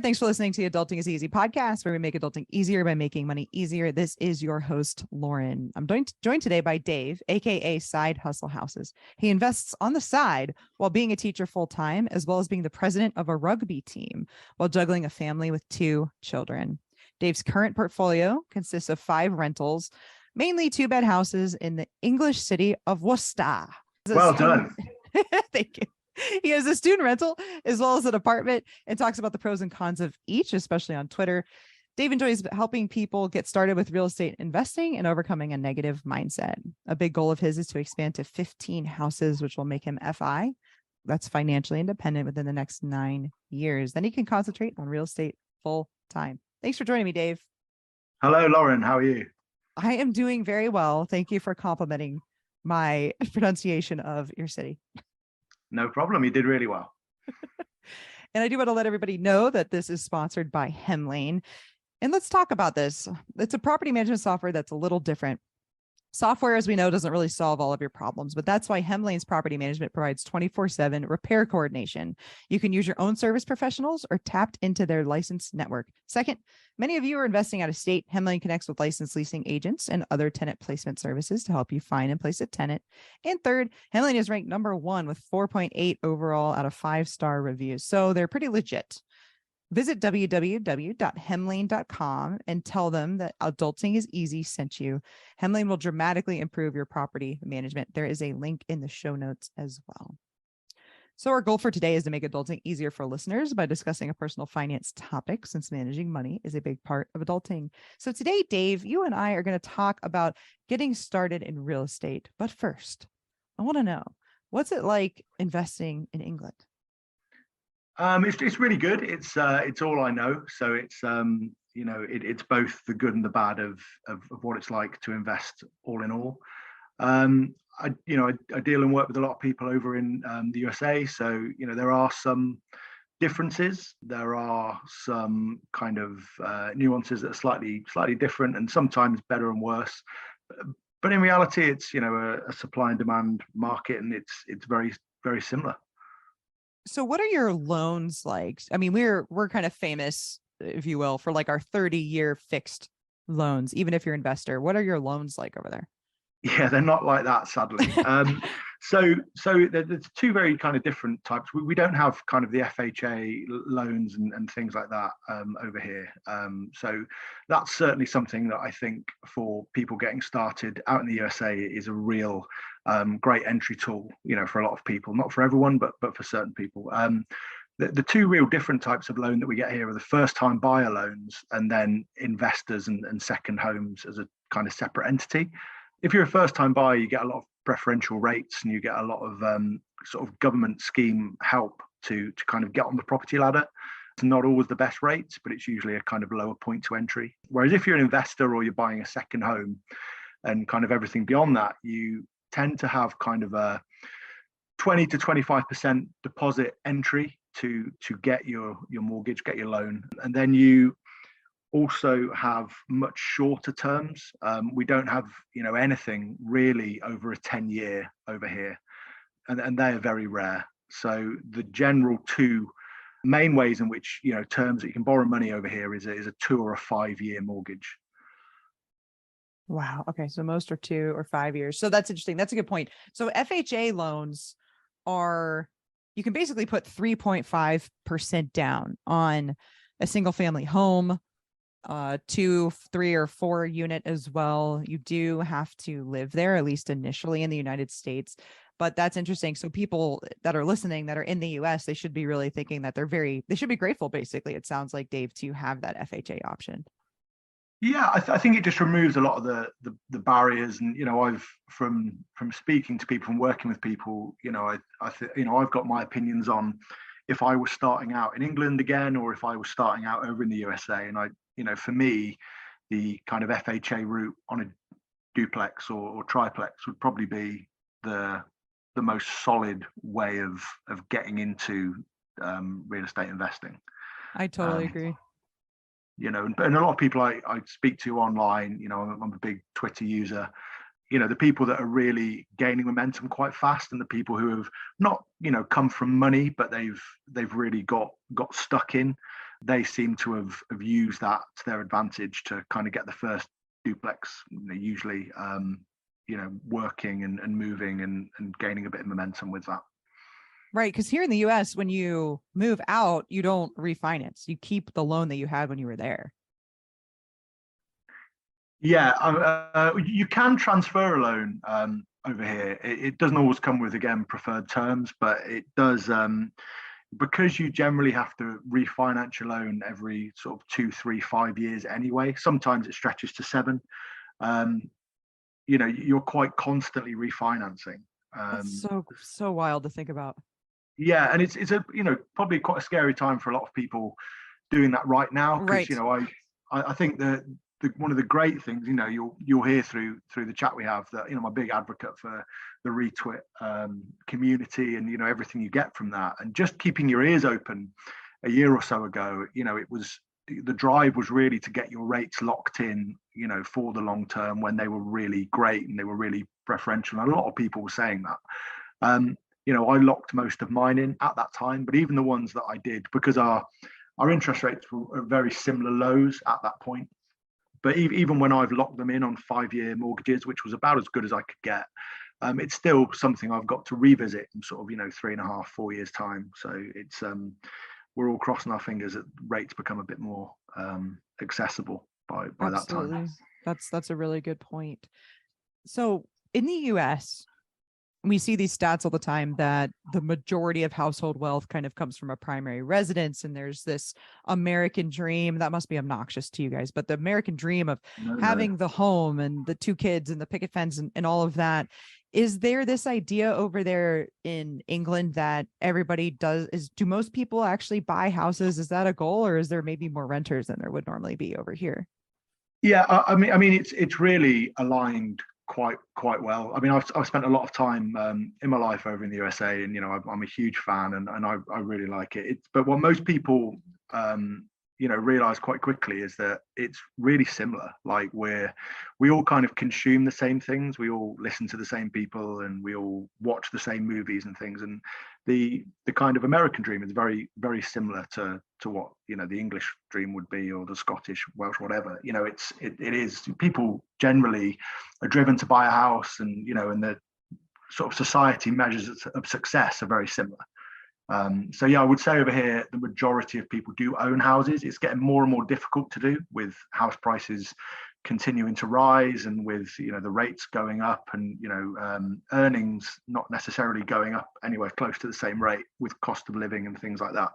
Thanks for listening to the Adulting is Easy podcast, where we make adulting easier by making money easier. This is your host, Lauren. I'm joined today by Dave, aka Side Hustle Houses. He invests on the side while being a teacher full time, as well as being the president of a rugby team while juggling a family with 2 children. Dave's current portfolio consists of 5 rentals, mainly 2-bed houses in the English city of Wohstah. Well done. Thank you. He has a student rental as well as an apartment and talks about the pros and cons of each, especially on Twitter. Dave enjoys helping people get started with real estate investing and overcoming a negative mindset. A big goal of his is to expand to 15 houses, which will make him FI. That's financially independent within the next 9 years. Then he can concentrate on real estate full time. Thanks for joining me, Dave. Hello, Lauren. How are you? I am doing very well. Thank you for complimenting my pronunciation of your city. No problem. You did really well. And I do want to let everybody know that this is sponsored by Hemlane. And let's talk about this. It's a property management software that's a little different. Software, as we know, doesn't really solve all of your problems, but that's why Hemlane's property management provides 24/7 repair coordination. You can use your own service professionals or tapped into their licensed network. Second, many of you are investing out of state. Hemlane connects with licensed leasing agents and other tenant placement services to help you find and place a tenant. And third, Hemlane is ranked #1 with 4.8 overall out of 5-star reviews. So they're pretty legit. Visit www.hemlane.com and tell them that Adulting is Easy sent you. Hemlane will dramatically improve your property management. There is a link in the show notes as well. So our goal for today is to make adulting easier for listeners by discussing a personal finance topic, since managing money is a big part of adulting. So today, Dave, you and I are going to talk about getting started in real estate. But first, I want to know, what's it like investing in England? It's really good. It's all I know. So it's it's both the good and the bad of what it's like to invest all in all. I deal and work with a lot of people over in the USA. So there are some differences. There are some kind of nuances that are slightly different, and sometimes better and worse. But in reality, it's a supply and demand market, and it's very, very similar. So what are your loans like? I mean, we're kind of famous, if you will, for like our 30-year fixed loans, even if you're an investor. What are your loans like over there? Yeah, they're not like that, sadly. So there's 2 very kind of different types. We don't have kind of the FHA loans and things like that over here. So that's certainly something that I think for people getting started out in the USA is a real great entry tool, for a lot of people. Not for everyone, but for certain people. The 2 real different types of loan that we get here are the first-time buyer loans, and then investors and second homes as a kind of separate entity. If you're a first-time buyer, you get a lot of preferential rates, and you get a lot of sort of government scheme help to kind of get on the property ladder. It's not always the best rates, but it's usually a kind of lower point to entry. Whereas if you're an investor or you're buying a second home and kind of everything beyond that, you tend to have kind of a 20 to 25% deposit entry to get your mortgage, get your loan. And then you also have much shorter terms. We don't have anything really over a 10-year over here, and they are very rare. So the general 2 main ways in which terms that you can borrow money over here is a 2 or a 5-year mortgage. Wow. Okay. So most are 2 or 5 years. So that's interesting. That's a good point. So FHA loans you can basically put 3.5% down on a single family home, 2, 3, or 4 unit as well. You do have to live there, at least initially, in the United States. But that's interesting. So people that are listening that are in the US, they should be really thinking that they should be grateful, basically. It sounds like, Dave, to have that FHA option. Yeah, I think it just removes a lot of the barriers, and I've from speaking to people and working with people, I've got my opinions on if I was starting out in England again, or if I was starting out over in the USA. And for me, the kind of FHA route on a duplex or triplex would probably be the most solid way of getting into real estate investing. I totally agree. And a lot of people I speak to online, I'm a big Twitter user. The people that are really gaining momentum quite fast, and the people who have not, come from money, but they've really got stuck in. they seem to have used that to their advantage to kind of get the first duplex, usually working and moving and gaining a bit of momentum with that. Right. Because here in the US, when you move out, you don't refinance. You keep the loan that you had when you were there. Yeah, you can transfer a loan over here. It doesn't always come with, again, preferred terms, but it does, because you generally have to refinance your loan every sort of 2, 3, 5 years anyway. Sometimes it stretches to 7. You're quite constantly refinancing. That's so wild to think about. Yeah, and it's a probably quite a scary time for a lot of people doing that right now, because Right. I think that one of the great things, you'll hear through the chat we have, that I'm a big advocate for the retweet community, and everything you get from that, and just keeping your ears open. A year or so ago, it was, the drive was really to get your rates locked in, for the long term, when they were really great and they were really preferential, and a lot of people were saying that. I locked most of mine in at that time, but even the ones that I did, because our interest rates were very similar lows at that point. But even when I've locked them in on 5-year mortgages, which was about as good as I could get, it's still something I've got to revisit in sort of 3.5, 4 years time. So it's we're all crossing our fingers that rates become a bit more accessible by that time. That's a really good point. So in the US, we see these stats all the time that the majority of household wealth kind of comes from a primary residence. And there's this American dream that must be obnoxious to you guys, but the American dream of having the home and the 2 kids and the picket fence and all of that. Is there this idea over there in England that everybody do most people actually buy houses? Is that a goal, or is there maybe more renters than there would normally be over here? Yeah, I mean, it's really aligned quite well. I mean, I've spent a lot of time in my life over in the USA, and I'm a huge fan, and I really like it. But what most people realize quite quickly is that it's really similar. Like, we all kind of consume the same things, we all listen to the same people, and we all watch the same movies and things. And the kind of American dream is very, very similar to what the English dream would be, or the Scottish, Welsh, whatever. It is, people generally are driven to buy a house, and and the sort of society measures of success are very similar. So yeah, I would say over here the majority of people do own houses. It's getting more and more difficult to do, with house prices continuing to rise, and with the rates going up, and earnings not necessarily going up anywhere close to the same rate, with cost of living and things like that.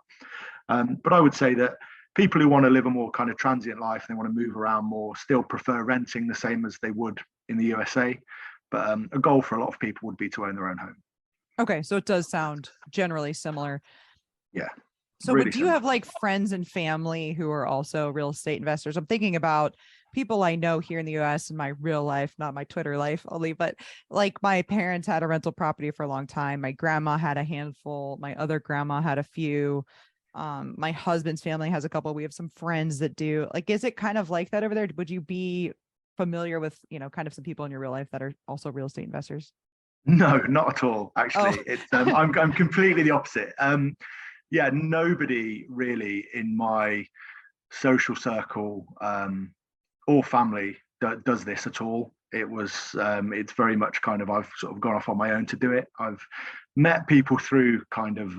But I would say that people who want to live a more kind of transient life, they want to move around more, still prefer renting the same as they would in the USA. But a goal for a lot of people would be to own their own home. Okay, so it does sound generally similar. Yeah. So really do you have like friends and family who are also real estate investors? I'm thinking about people I know here in the US in my real life, not my Twitter life only, but like my parents had a rental property for a long time. My grandma had a handful. My other grandma had a few. My husband's family has a couple. We have some friends that do. Like, is it kind of like that over there? Would you be familiar with, kind of some people in your real life that are also real estate investors? No, not at all. Actually, Oh. it's I'm completely the opposite. Yeah, nobody really in my social circle or family does this at all. It's very much kind of, I've sort of gone off on my own to do it. I've met people through kind of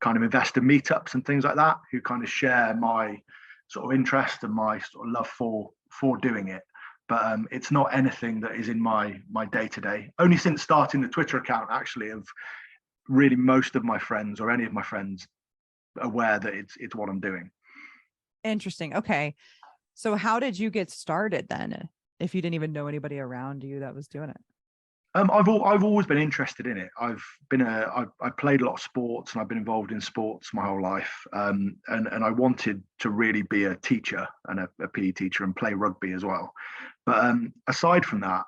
investor meetups and things like that, who kind of share my sort of interest and my sort of love for doing it. But it's not anything that is in my day to day. Only since starting the Twitter account, actually, of really most of my friends, or any of my friends, aware that it's what I'm doing. Interesting. Okay. So how did you get started then, if you didn't even know anybody around you that was doing it? I've always been interested in it. I played a lot of sports, and I've been involved in sports my whole life. And I wanted to really be a teacher, and a PE teacher, and play rugby as well. But aside from that,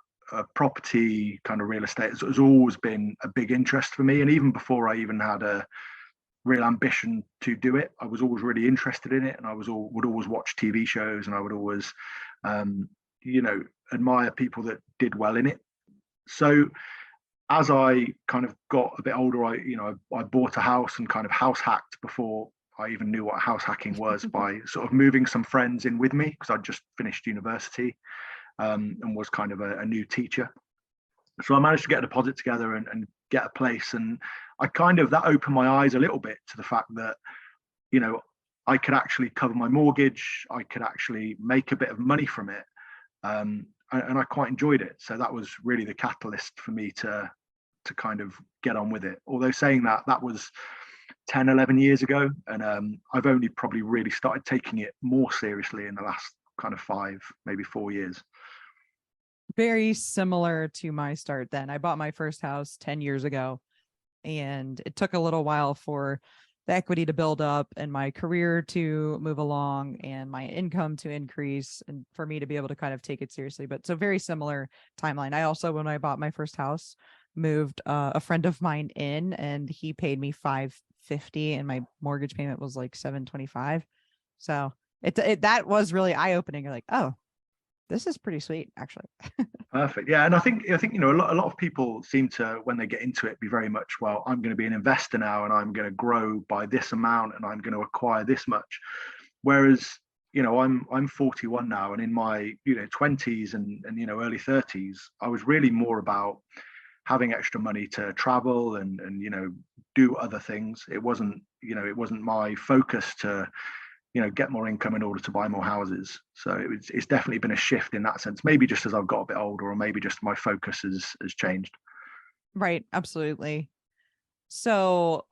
property, kind of real estate, has always been a big interest for me. And even before I even had a real ambition to do it, I was always really interested in it, and would always watch TV shows, and I would always, admire people that did well in it. So as I kind of got a bit older, I bought a house and kind of house hacked before I even knew what house hacking was by sort of moving some friends in with me, because I'd just finished university, and was kind of a new teacher. So I managed to get a deposit together and get a place. And I kind of, that opened my eyes a little bit to the fact that, you know, I could actually cover my mortgage. I could actually make a bit of money from it. And I quite enjoyed it. So that was really the catalyst for me to kind of get on with it. Although saying that, that was 10, 11 years ago. And I've only probably really started taking it more seriously in the last kind of 5, maybe 4 years. Very similar to my start then. I bought my first house 10 years ago, and it took a little while for the equity to build up and my career to move along and my income to increase and for me to be able to kind of take it seriously. But so very similar timeline. I also, when I bought my first house, moved a friend of mine in, and he paid me $550 and my mortgage payment was like $725. So that was really eye-opening. You're like, oh, this is pretty sweet, actually. Perfect. Yeah, and I think you know, a lot of people seem to, when they get into it, be very much, well, I'm going to be an investor now, and I'm going to grow by this amount, and I'm going to acquire this much. Whereas, you know, I'm 41 now, and in my, you know, 20s and you know, early 30s, I was really more about having extra money to travel and you know, do other things. It wasn't, you know, it wasn't my focus to, you know, get more income in order to buy more houses. So it's definitely been a shift in that sense. Maybe just as I've got a bit older, or maybe just my focus has changed. Right. Absolutely. So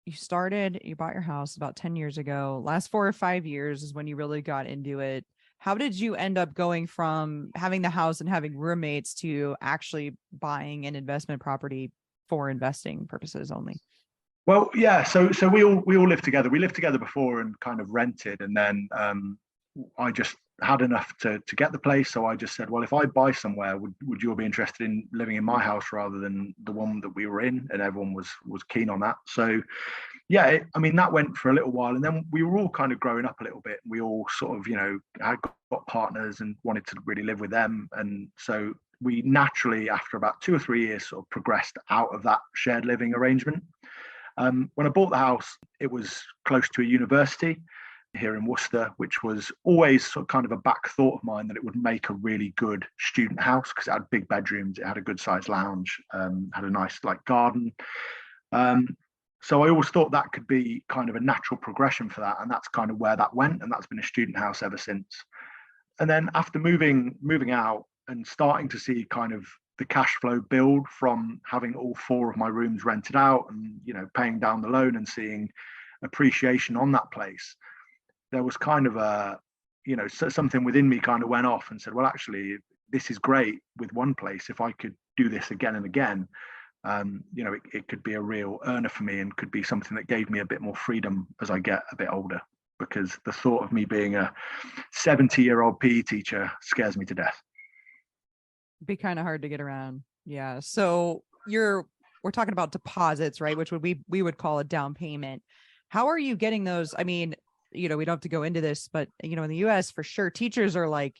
you bought your house about 10 years ago. Last 4 or 5 years is when you really got into it. How did you end up going from having the house and having roommates to actually buying an investment property for investing purposes only? Well, yeah. So we all lived together. We lived together before and kind of rented, and then I just had enough to get the place. So I just said, well, if I buy somewhere, would you all be interested in living in my house rather than the one that we were in? And everyone was keen on that. So yeah, I mean, that went for a little while, and then we were all kind of growing up a little bit. We all sort of, you know, had got partners and wanted to really live with them, and so we naturally, after about 2 or 3 years, sort of progressed out of that shared living arrangement. When I bought the house, it was close to a university here in Worcester, which was always sort of kind of a back thought of mine, that it would make a really good student house because it had big bedrooms, it had a good sized lounge, had a nice like garden. So I always thought that could be kind of a natural progression for that, and that's kind of where that went, and that's been a student house ever since. And then after moving out and starting to see kind of the cash flow build from having all 4 of my rooms rented out, and you know, paying down the loan and seeing appreciation on that place, there was kind of a, you know, something within me kind of went off and said, well, actually, this is great with one place. If I could do this again and again, you know, it could be a real earner for me, and could be something that gave me a bit more freedom as I get a bit older, because the thought of me being a 70-year-old PE teacher scares me to death. Be kind of hard to get around. Yeah. So we're talking about deposits, right? Which we would call a down payment. How are you getting those? I mean, you know, we don't have to go into this, but you know, in the US for sure, teachers are like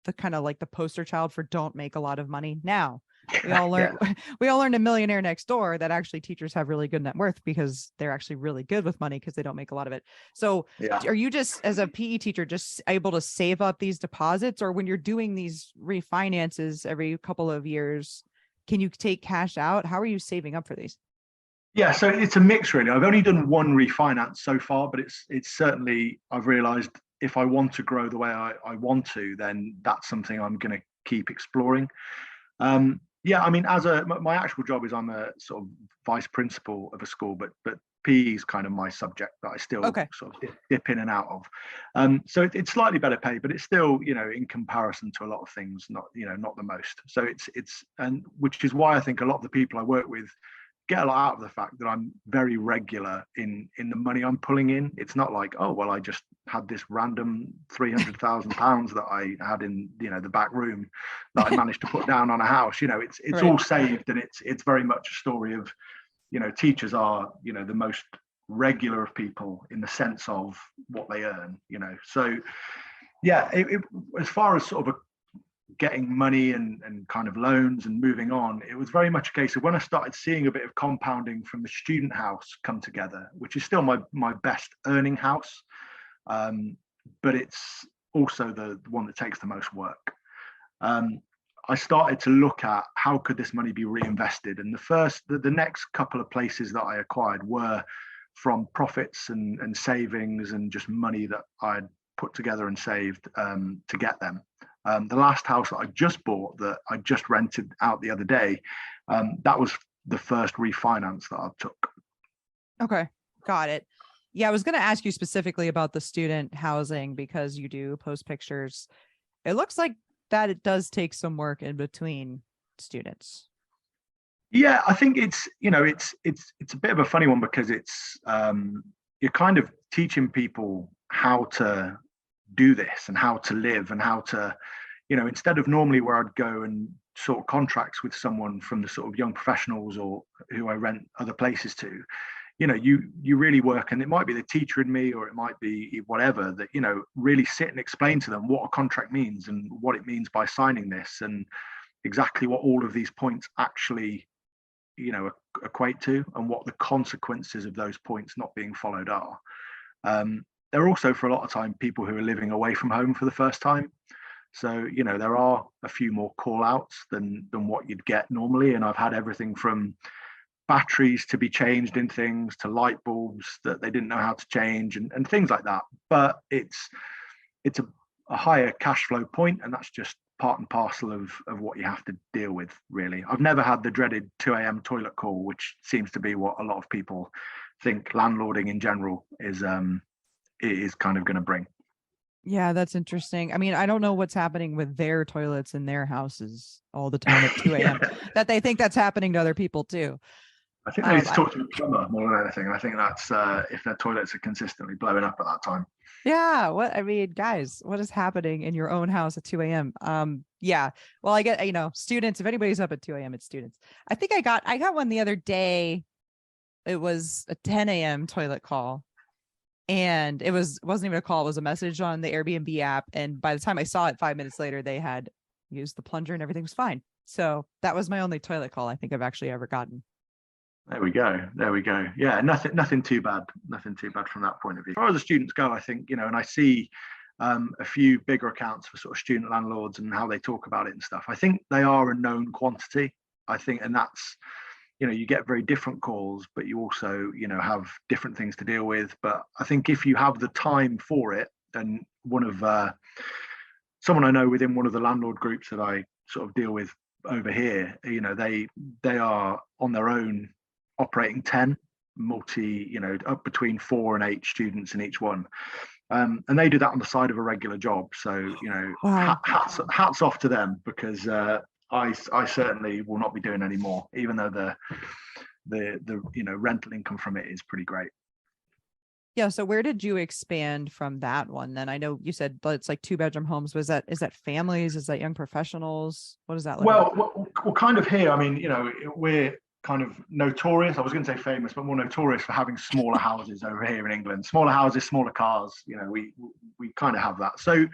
the kind of like the poster child for don't make a lot of money. Now we all learn, we all learned a Millionaire Next Door that actually teachers have really good net worth because they're actually really good with money because they don't make a lot of it. So Yeah. are you just, as a PE teacher, just able to save up these deposits, or when you're doing these refinances every couple of years, can you take cash out? How are you saving up for these? Yeah, so it's a mix really. I've only done one refinance so far, but it's certainly, I've realized if I want to grow the way I want to, then that's something I'm going to keep exploring. Yeah, I mean, my actual job is I'm a sort of vice principal of a school, but PE is kind of my subject that I still sort of dip in and out of. So it's slightly better pay, but it's still, you know, in comparison to a lot of things, not the most. So it's and which is why I think a lot of the people I work with get a lot out of the fact that I'm very regular in the money I'm pulling in. It's not like, oh, well, I just had this random £300,000 that I had in, you know, the back room that I managed to put down on a house. You know, it's right. All saved, and it's very much a story of, you know, teachers are, you know, the most regular of people in the sense of what they earn, you know. So yeah, as far as sort of getting money and kind of loans and moving on, it was very much a case of when I started seeing a bit of compounding from the student house come together, which is still my best earning house, but it's also the one that takes the most work. I started to look at how could this money be reinvested, and the next couple of places that I acquired were from profits and savings and just money that I'd put together and saved to get them. The last house that I just bought, that I just rented out the other day, that was the first refinance that I took. Okay, got it. Yeah, I was going to ask you specifically about the student housing because you do post pictures. It looks like that it does take some work in between students. Yeah, I think it's a bit of a funny one because it's you're kind of teaching people how to do this and how to live and how to, instead of normally where I'd go and sort contracts with someone from the sort of young professionals or who I rent other places to, you really work, and it might be the teacher in me or it might be whatever, that, really sit and explain to them what a contract means and what it means by signing this and exactly what all of these points actually, equate to and what the consequences of those points not being followed are. There are also, for a lot of time, people who are living away from home for the first time. So, there are a few more call outs than what you'd get normally. And I've had everything from batteries to be changed in things to light bulbs that they didn't know how to change and things like that. But it's a higher cash flow point, and that's just part and parcel of what you have to deal with, really. I've never had the dreaded 2 a.m. toilet call, which seems to be what a lot of people think landlording in general is kind of going to bring. Yeah, that's interesting. I mean, I don't know what's happening with their toilets in their houses all the time at 2 a.m. that they think that's happening to other people too. I think they need to talk to a plumber more than anything. I think that's if their toilets are consistently blowing up at that time. Yeah. Guys, what is happening in your own house at 2 a.m.? Yeah. Well, I get, students, if anybody's up at 2 a.m., it's students. I think I got one the other day. It was a 10 a.m. toilet call. And wasn't even a call, it was a message on the Airbnb app. And by the time I saw it 5 minutes later, they had used the plunger and everything was fine. So that was my only toilet call I think I've actually ever gotten. There we go. Yeah, nothing too bad. Nothing too bad from that point of view. As far as the students go, I think, and I see a few bigger accounts for sort of student landlords and how they talk about it and stuff. I think they are a known quantity. I think, and that's, you get very different calls, but you also, have different things to deal with. But I think if you have the time for it, then someone I know within one of the landlord groups that I sort of deal with over here, they are on their own operating 10 up between 4 and 8 students in each one. And they do that on the side of a regular job. So, Wow. hats off to them, because I certainly will not be doing any more, even though the rental income from it is pretty great. Yeah. So where did you expand from that one then? I know you said it's like 2-bedroom homes. Is that families? Is that young professionals? What does that look like? Well, kind of here. I mean, we're kind of notorious. I was going to say famous, but more notorious for having smaller houses over here in England. Smaller houses, smaller cars. We kind of have that. So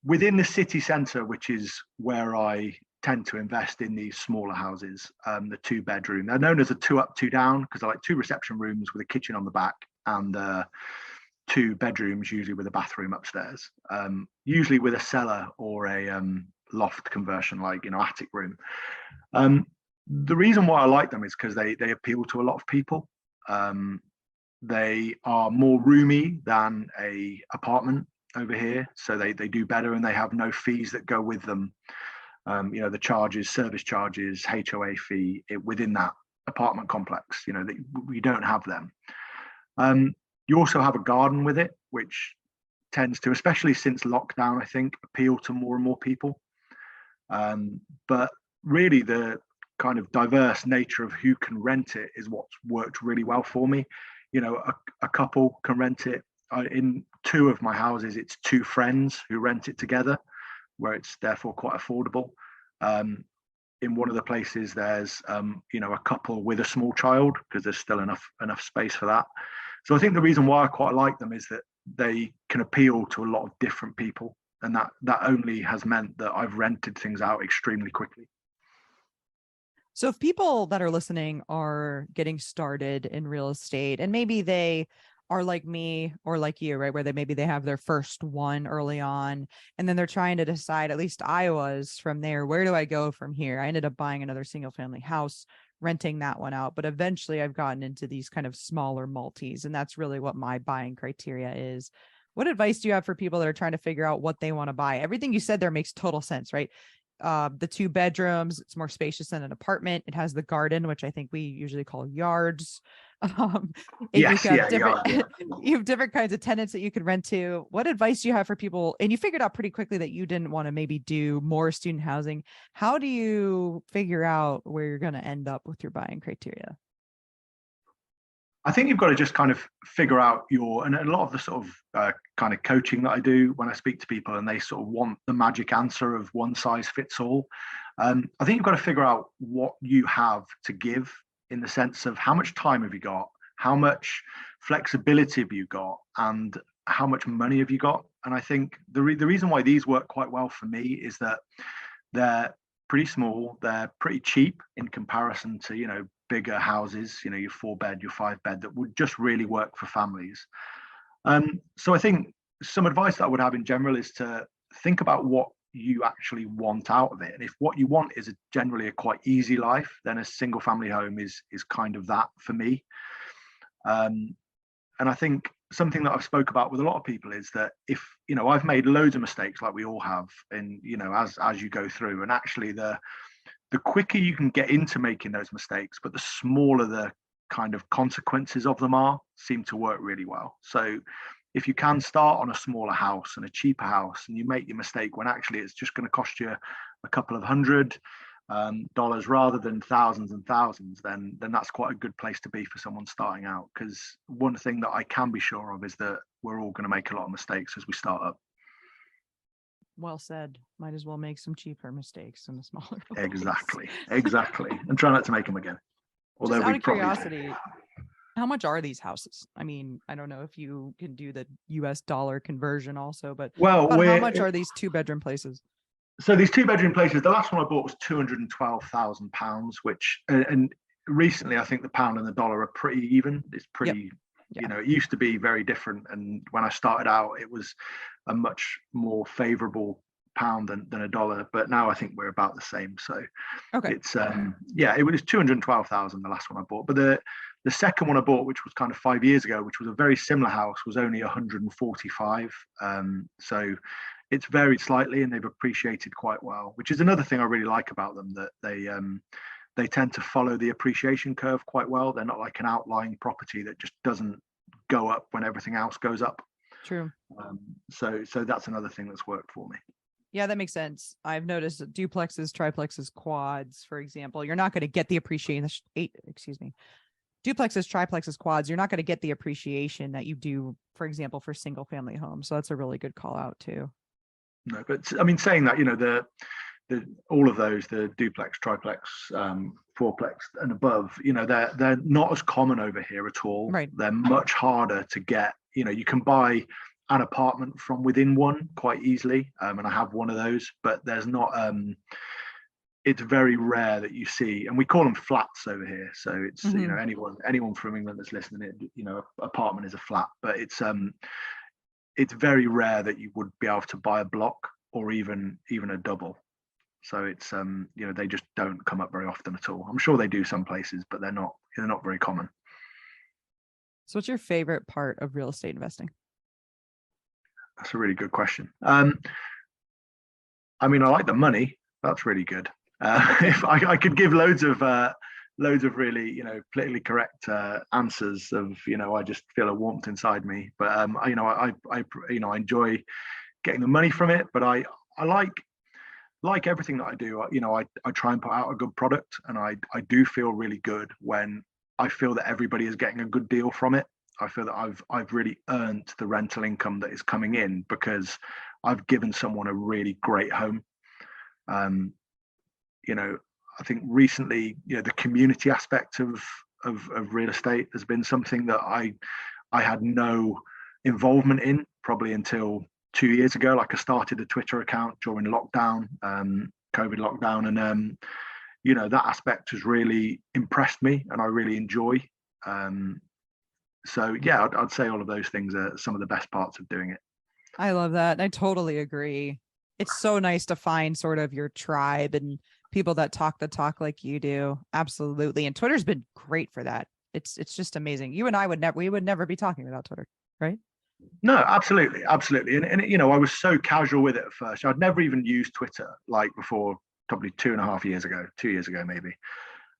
within the city centre, which is where I tend to invest in these smaller houses, the 2-bedroom. They're known as a 2 up, 2 down because they're like 2 reception rooms with a kitchen on the back and 2 bedrooms, usually with a bathroom upstairs, usually with a cellar or a loft conversion, like attic room. The reason why I like them is because they appeal to a lot of people. They are more roomy than a apartment over here, so they do better, and they have no fees that go with them. The charges, service charges, HOA fee within that apartment complex, we don't have them. You also have a garden with it, which tends to, especially since lockdown, I think, appeal to more and more people. But really the kind of diverse nature of who can rent it is what's worked really well for me. A couple can rent it. In 2 of my houses, it's 2 friends who rent it together, where it's therefore quite affordable. In one of the places, there's a couple with a small child, because there's still enough space for that. So I think the reason why I quite like them is that they can appeal to a lot of different people. and that only has meant that I've rented things out extremely quickly. So if people that are listening are getting started in real estate, and maybe they are like me or like you, right, where maybe they have their first one early on, and then they're trying to decide, at least I was, from there, where do I go from here? I ended up buying another single family house, renting that one out, but eventually I've gotten into these kind of smaller multis, and that's really what my buying criteria is. What advice do you have for people that are trying to figure out what they want to buy? Everything you said there makes total sense, right? The 2 bedrooms, it's more spacious than an apartment. It has the garden, which I think we usually call yards. And Yes, you have yeah, different, yeah. you have different kinds of tenants that you could rent to. What advice do you have for people? And you figured out pretty quickly that you didn't want to maybe do more student housing. How do you figure out where you're going to end up with your buying criteria? I think you've got to just kind of figure out and a lot of the sort of kind of coaching that I do when I speak to people and they sort of want the magic answer of one size fits all. I think you've got to figure out what you have to give, in the sense of how much time have you got, how much flexibility have you got, and how much money have you got. And I think the reason why these work quite well for me is that they're pretty small, they're pretty cheap in comparison to, bigger houses, your 4-bed, your 5-bed, that would just really work for families. So I think some advice that I would have in general is to think about what you actually want out of it. And if what you want is generally a quite easy life, then a single family home is kind of that for me. And I think something that I've spoke about with a lot of people is that if, I've made loads of mistakes like we all have, and, as you go through, and actually the quicker you can get into making those mistakes, but the smaller the kind of consequences of them seem to work really well. So if you can start on a smaller house and a cheaper house, and you make your mistake when actually it's just going to cost you a couple of $100 rather than thousands and thousands, then that's quite a good place to be for someone starting out. Because one thing that I can be sure of is that we're all going to make a lot of mistakes as we start up. Well said. Might as well make some cheaper mistakes in a smaller place. Exactly. And try not to make them again. Although, just out of curiosity, how much are these houses? I mean, I don't know if you can do the US dollar conversion also, but how much are these 2-bedroom places? So these 2-bedroom places, the last one I bought was £212,000, which, and recently I think the pound and the dollar are pretty even. It's pretty, it used to be very different. And when I started out, it was a much more favorable pound than a dollar, but now I think we're about the same. So it's it was 212,000 the last one I bought, but the second one I bought, which was kind of 5 years ago, which was a very similar house, was only 145. So it's varied slightly, and they've appreciated quite well, which is another thing I really like about them, that they tend to follow the appreciation curve quite well. They're not like an outlying property that just doesn't go up when everything else goes up. True. So that's another thing that's worked for me. Yeah, that makes sense. I've noticed that duplexes, triplexes, quads, for example, you're not going to get the appreciation. Duplexes, triplexes, quads, you're not going to get the appreciation that you do, for example, for single family homes. So that's a really good call out too. No, but I mean, saying that, the all of those, the duplex, triplex, fourplex and above, they're not as common over here at all. Right. They're much harder to get. You can buy an apartment from within one quite easily, and I have one of those, but there's not. It's very rare that you see, and we call them flats over here. So it's anyone from England that's listening, apartment is a flat, but it's very rare that you would be able to buy a block or even a double. So it's they just don't come up very often at all. I'm sure they do some places, but they're not very common. So what's your favorite part of real estate investing? That's a really good question. I mean, I like the money. That's really good. If I could give loads of really, politically correct answers of, I just feel a warmth inside me. But I enjoy getting the money from it. But I like everything that I do. I try and put out a good product, and I do feel really good when I feel that everybody is getting a good deal from it. I feel that I've really earned the rental income that is coming in because I've given someone a really great home. I think recently, the community aspect of real estate has been something that I had no involvement in probably until 2 years ago. Like I started a Twitter account during lockdown, COVID lockdown, and that aspect has really impressed me, and I really enjoy. So yeah, I'd say all of those things are some of the best parts of doing it. I love that. And I totally agree. It's so nice to find sort of your tribe and people that talk the talk like you do. Absolutely. And Twitter's been great for that. It's just amazing. You and I we would never be talking without Twitter, right? No, absolutely, absolutely. And I was so casual with it at first. I'd never even used Twitter like before, probably 2.5 years ago, 2 years ago maybe.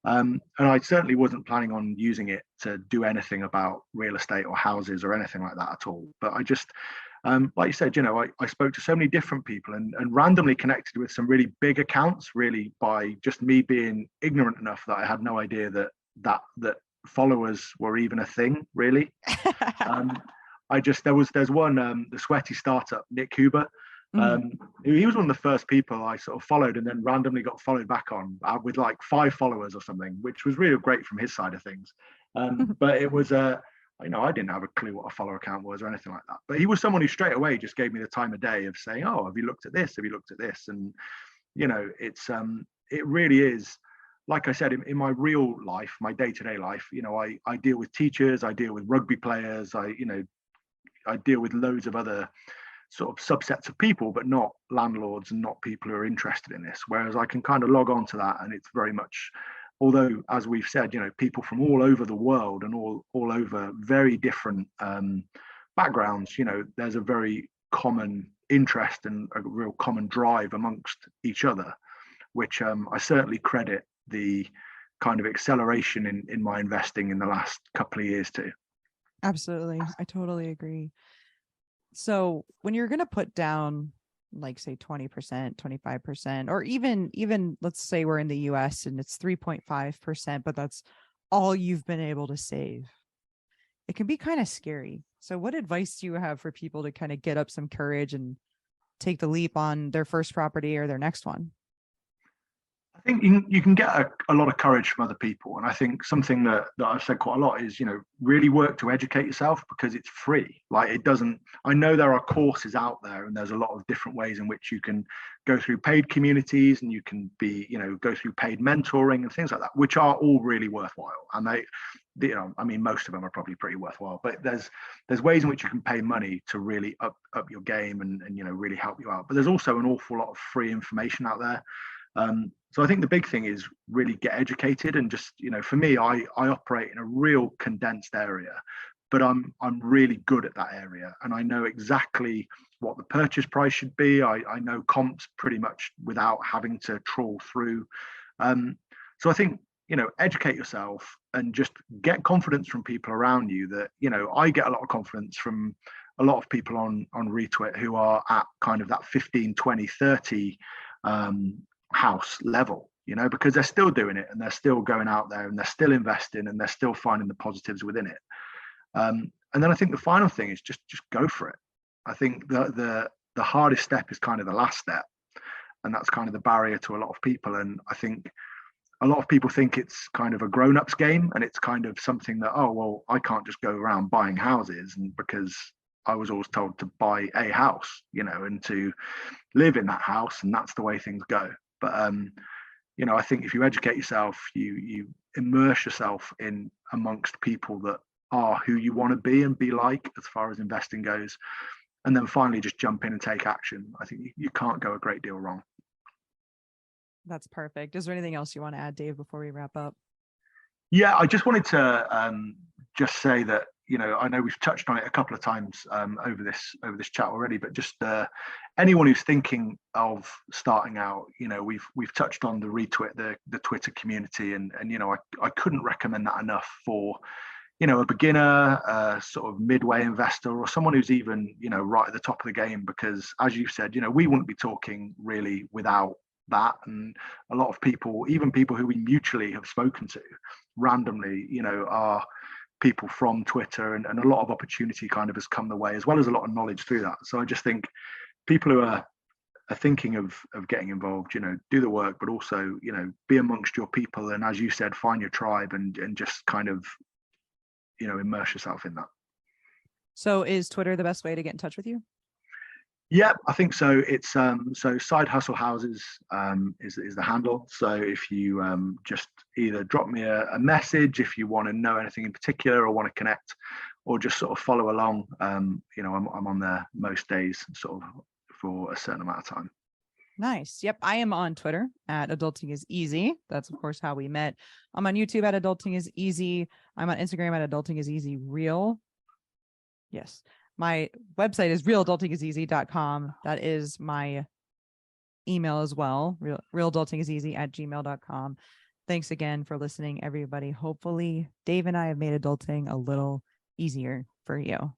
And I certainly wasn't planning on using it to do anything about real estate or houses or anything like that at all. But I just, like you said, I spoke to so many different people and randomly connected with some really big accounts, really by just me being ignorant enough that I had no idea that followers were even a thing, really. There's one, the sweaty startup, Nick Huber. He was one of the first people I sort of followed and then randomly got followed back on with like 5 followers or something, which was really great from his side of things. But it was I didn't have a clue what a follow account was or anything like that. But he was someone who straight away just gave me the time of day of saying, "Oh, have you looked at this? Have you looked at this?" And it really is. Like I said, in my real life, my day-to-day life, I deal with teachers, I deal with rugby players, I deal with loads of other sort of subsets of people, but not landlords and not people who are interested in this. Whereas I can kind of log on to that, and it's very much, although as we've said, people from all over the world and all over very different backgrounds, there's a very common interest and a real common drive amongst each other, which I certainly credit the kind of acceleration in my investing in the last couple of years too. Absolutely. I totally agree. So when you're going to put down like say 20%, 25%, or even let's say we're in the US and it's 3.5%, but that's all you've been able to save, it can be kind of scary. So what advice do you have for people to kind of get up some courage and take the leap on their first property or their next one? I think you can get a lot of courage from other people. And I think something that I've said quite a lot is, really work to educate yourself because it's free. Like I know there are courses out there and there's a lot of different ways in which you can go through paid communities and you can go through paid mentoring and things like that, which are all really worthwhile. And most of them are probably pretty worthwhile, but there's ways in which you can pay money to really up your game and really help you out. But there's also an awful lot of free information out there. So I think the big thing is really get educated and just, for me, I operate in a real condensed area, but I'm really good at that area and I know exactly what the purchase price should be. I know comps pretty much without having to trawl through. So I think, educate yourself and just get confidence from people around you that, I get a lot of confidence from a lot of people on Retweet who are at kind of that 15, 20, 30 house level, because they're still doing it and they're still going out there and they're still investing and they're still finding the positives within it. And then I think the final thing is just go for it. I think the hardest step is kind of the last step, and that's kind of the barrier to a lot of people. And I think a lot of people think it's kind of a grown-ups game and it's kind of something that, oh well, I can't just go around buying houses, and because I was always told to buy a house, and to live in that house, and that's the way things go. But I think if you educate yourself, you immerse yourself in amongst people that are who you want to be and be like as far as investing goes, and then finally just jump in and take action. I think you can't go a great deal wrong. That's perfect. Is there anything else you want to add, Dave, before we wrap up? Yeah, I just wanted to just say that I know we've touched on it a couple of times over this chat already, but just anyone who's thinking of starting out, we've touched on the Retweet, the Twitter community, and I couldn't recommend that enough for a beginner, sort of midway investor, or someone who's even right at the top of the game, because as you said, we wouldn't be talking really without that. And a lot of people, even people who we mutually have spoken to randomly, are people from Twitter, and a lot of opportunity kind of has come the way, as well as a lot of knowledge through that. So I just think people who are thinking of getting involved, do the work, but also, be amongst your people. And as you said, find your tribe and just kind of, immerse yourself in that. So is Twitter the best way to get in touch with you? Yeah, I think so. It's so Side Hustle Houses is the handle. So if you just either drop me a message if you want to know anything in particular or want to connect, or just sort of follow along. I'm on there most days, sort of for a certain amount of time. Nice. Yep. I am on Twitter at Adulting is Easy. That's, of course, how we met. I'm on YouTube at Adulting is Easy. I'm on Instagram at Adulting is Easy Real. Yes. My website is realadultingiseasy.com. That is my email as well. Realadultingiseasy@gmail.com. Thanks again for listening, everybody. Hopefully, Dave and I have made adulting a little easier for you.